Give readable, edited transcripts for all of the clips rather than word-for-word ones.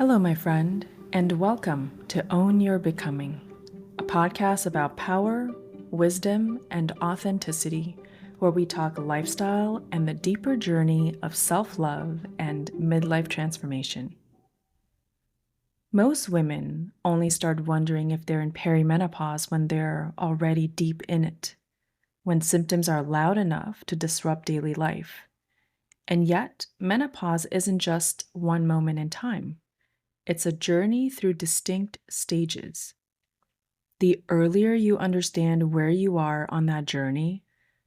Hello, my friend, and welcome to Own Your Becoming, a podcast about power, wisdom, and authenticity, where we talk lifestyle and the deeper journey of self-love and midlife transformation. Most women only start wondering if they're in perimenopause when they're already deep in it, when symptoms are loud enough to disrupt daily life. And yet, menopause isn't just one moment in time. It's a journey through distinct stages. The earlier you understand where you are on that journey,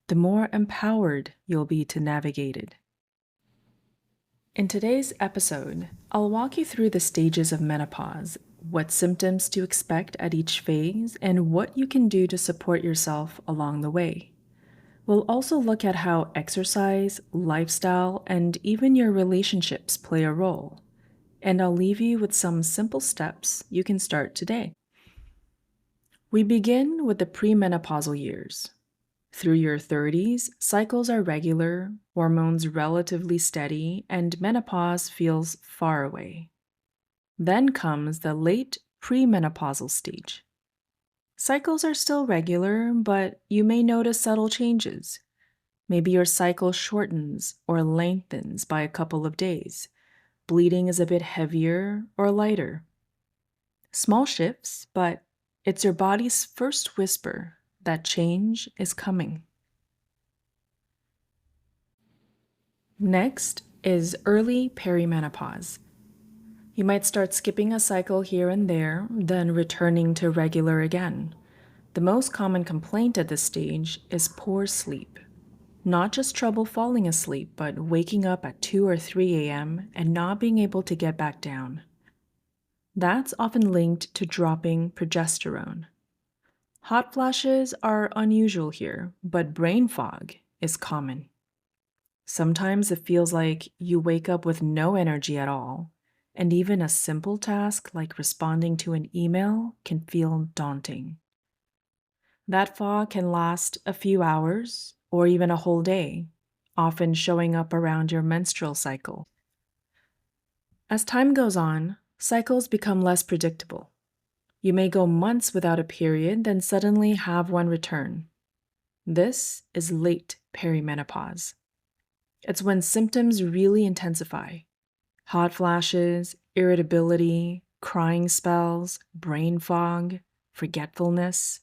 the more empowered you'll be to navigate it. In today's episode, I'll walk you through the stages of menopause, what symptoms to expect at each phase, and what you can do to support yourself along the way. We'll also look at how exercise, lifestyle, and even your relationships play a role. And I'll leave you with some simple steps you can start today. We begin with the premenopausal years. Through your 30s, cycles are regular, hormones relatively steady, and menopause feels far away. Then comes the late premenopausal stage. Cycles are still regular, but you may notice subtle changes. Maybe your cycle shortens or lengthens by a couple of days. Bleeding is a bit heavier or lighter. Small shifts, but it's your body's first whisper that change is coming. Next is early perimenopause. You might start skipping a cycle here and there, then returning to regular again. The most common complaint at this stage is poor sleep. Not just trouble falling asleep, but waking up at 2 or 3 a.m. and not being able to get back down. That's often linked to dropping progesterone. Hot flashes are unusual here, but brain fog is common. Sometimes it feels like you wake up with no energy at all, and even a simple task like responding to an email can feel daunting. That fog can last a few hours or even a whole day, often showing up around your menstrual cycle. As time goes on, cycles become less predictable. You may go months without a period, then suddenly have one return. This is late perimenopause. It's when symptoms really intensify. Hot flashes, irritability, crying spells, brain fog, forgetfulness.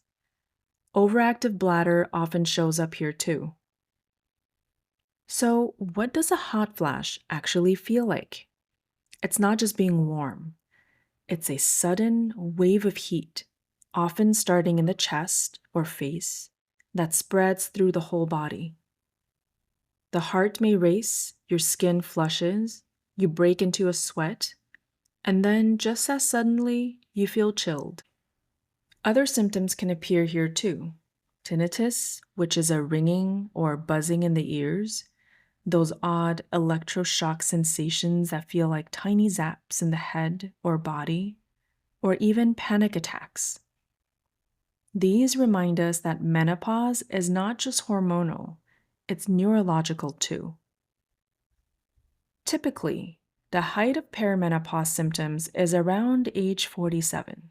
Overactive bladder often shows up here too. So, what does a hot flash actually feel like? It's not just being warm. It's a sudden wave of heat, often starting in the chest or face, that spreads through the whole body. The heart may race, your skin flushes, you break into a sweat, and then just as suddenly, you feel chilled. Other symptoms can appear here too. Tinnitus, which is a ringing or buzzing in the ears, those odd electroshock sensations that feel like tiny zaps in the head or body, or even panic attacks. These remind us that menopause is not just hormonal, it's neurological too. Typically, the height of perimenopause symptoms is around age 47.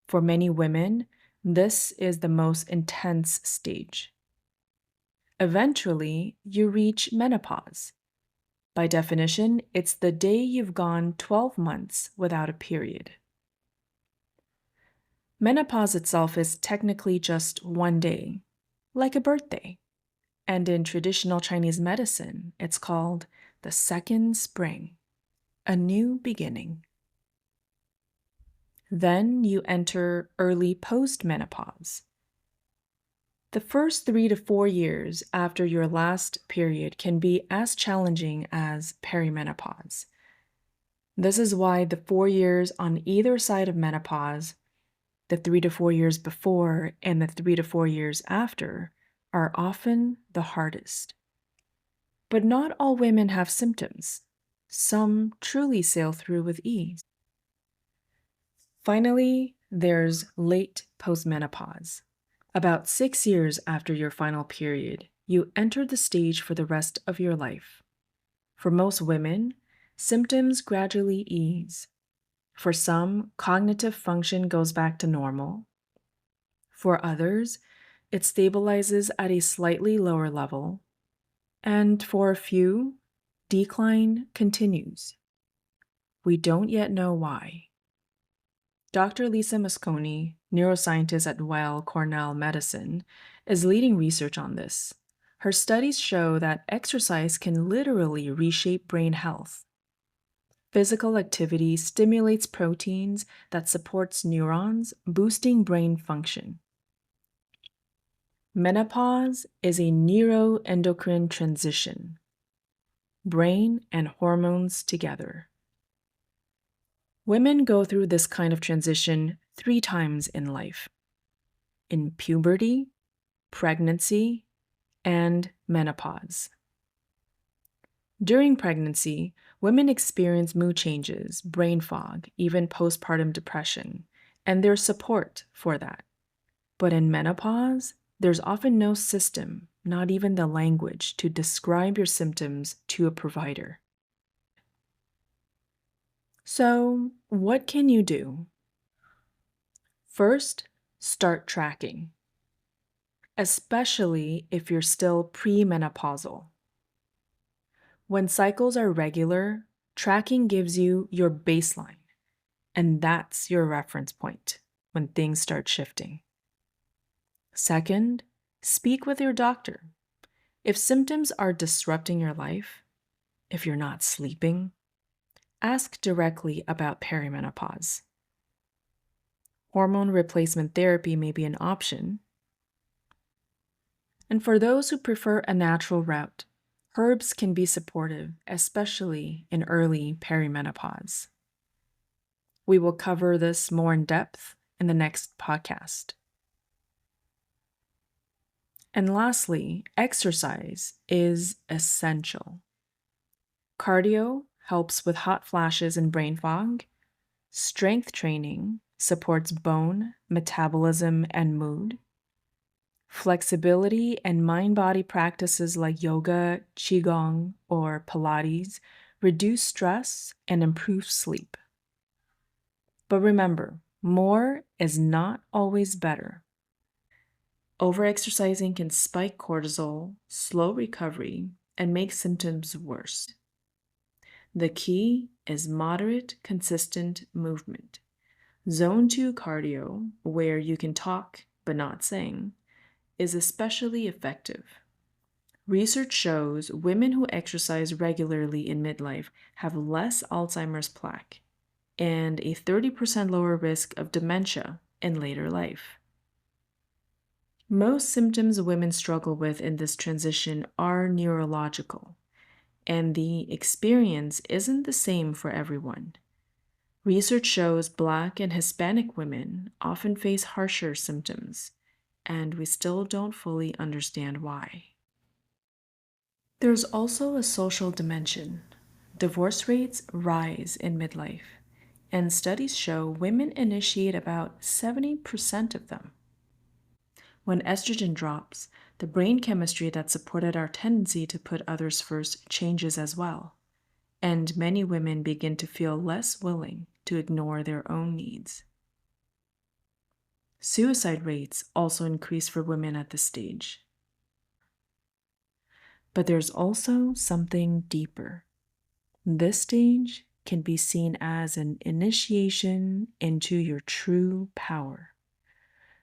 For many women, this is the most intense stage. Eventually, you reach menopause. By definition, it's the day you've gone 12 months without a period. Menopause itself is technically just one day, like a birthday. And in traditional Chinese medicine, it's called the second spring, a new beginning. Then you enter early postmenopause. The first 3 to 4 years after your last period can be as challenging as perimenopause. This is why the 4 years on either side of menopause, the 3 to 4 years before and the 3 to 4 years after, are often the hardest. But not all women have symptoms. Some truly sail through with ease. Finally, there's late postmenopause. About 6 years after your final period, you enter the stage for the rest of your life. For most women, symptoms gradually ease. For some, cognitive function goes back to normal. For others, it stabilizes at a slightly lower level. And for a few, decline continues. We don't yet know why. Dr. Lisa Mosconi, neuroscientist at Weill Cornell Medicine, is leading research on this. Her studies show that exercise can literally reshape brain health. Physical activity stimulates proteins that supports neurons, boosting brain function. Menopause is a neuroendocrine transition. Brain and hormones together. Women go through this kind of transition 3 times in life: in puberty, pregnancy, and menopause. During pregnancy, women experience mood changes, brain fog, even postpartum depression, and there's support for that. But in menopause, there's often no system, not even the language, to describe your symptoms to a provider. So, what can you do? First, start tracking, especially if you're still premenopausal. When cycles are regular, tracking gives you your baseline, and that's your reference point when things start shifting. Second, speak with your doctor. If symptoms are disrupting your life, if you're not sleeping, ask directly about perimenopause. Hormone replacement therapy may be an option. And for those who prefer a natural route, herbs can be supportive, especially in early perimenopause. We will cover this more in depth in the next podcast. And lastly, exercise is essential. Cardio helps with hot flashes and brain fog. Strength training supports bone, metabolism, and mood. Flexibility and mind-body practices like yoga, qigong, or Pilates reduce stress and improve sleep. But remember, more is not always better. Overexercising can spike cortisol, slow recovery, and make symptoms worse. The key is moderate, consistent movement. Zone 2 cardio, where you can talk but not sing, is especially effective. Research shows women who exercise regularly in midlife have less Alzheimer's plaque and a 30% lower risk of dementia in later life. Most symptoms women struggle with in this transition are neurological, and the experience isn't the same for everyone. Research shows Black and Hispanic women often face harsher symptoms, and we still don't fully understand why. There's also a social dimension. Divorce rates rise in midlife, and studies show women initiate about 70% of them. When estrogen drops, the brain chemistry that supported our tendency to put others first changes as well, and many women begin to feel less willing to ignore their own needs. Suicide rates also increase for women at this stage. But there's also something deeper. This stage can be seen as an initiation into your true power.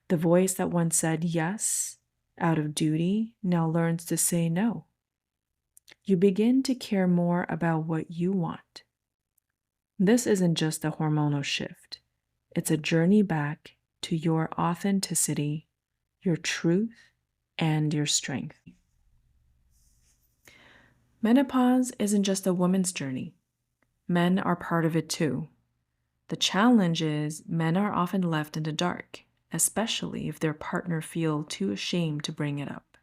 The voice that once said yes out of duty now learns to say no. You begin to care more about what you want. This isn't just a hormonal shift. It's a journey back to your authenticity, your truth, and your strength. Menopause isn't just a woman's journey. Men are part of it too. The challenge is men are often left in the dark, especially if their partner feels too ashamed to bring it up.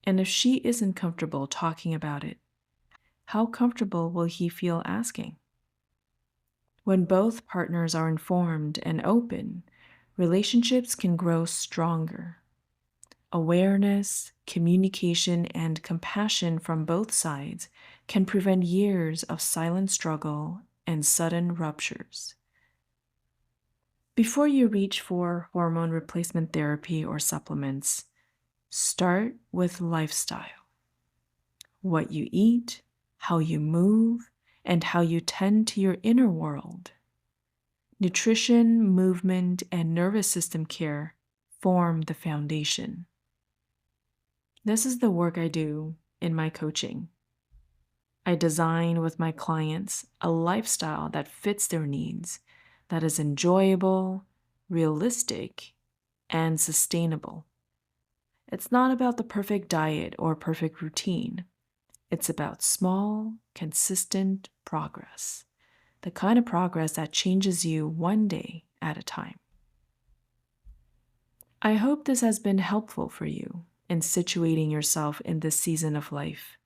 And if she isn't comfortable talking about it, how comfortable will he feel asking? When both partners are informed and open, relationships can grow stronger. Awareness, communication, and compassion from both sides can prevent years of silent struggle and sudden ruptures. Before you reach for hormone replacement therapy or supplements, start with lifestyle. What you eat, how you move, and how you tend to your inner world. Nutrition, movement, and nervous system care form the foundation. This is the work I do in my coaching. I design with my clients a lifestyle that fits their needs, that is enjoyable, realistic, and sustainable. It's not about the perfect diet or perfect routine. It's about small, consistent progress, the kind of progress that changes you one day at a time. I hope this has been helpful for you in situating yourself in this season of life.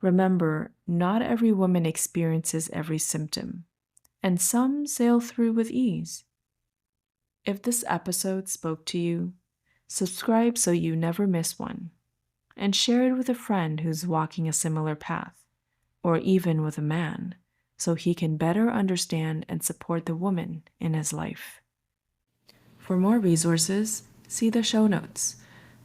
Remember, not every woman experiences every symptom, and some sail through with ease. If this episode spoke to you, subscribe so you never miss one, and share it with a friend who's walking a similar path, or even with a man, so he can better understand and support the woman in his life. For more resources, see the show notes.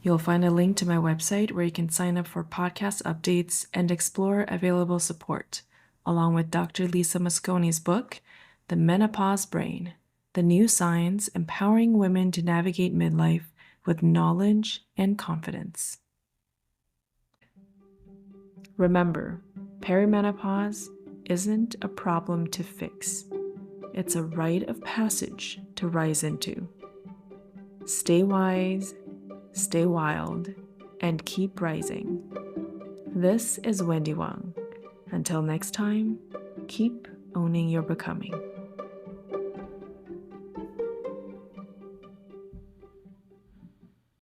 You'll find a link to my website where you can sign up for podcast updates and explore available support, along with Dr. Lisa Mosconi's book, The Menopause Brain: The New Science Empowering Women to Navigate Midlife with Knowledge and Confidence. Remember, perimenopause isn't a problem to fix. It's a rite of passage to rise into. Stay wise, stay wild, and keep rising. This is Wendy Wang. Until next time, keep owning your becoming.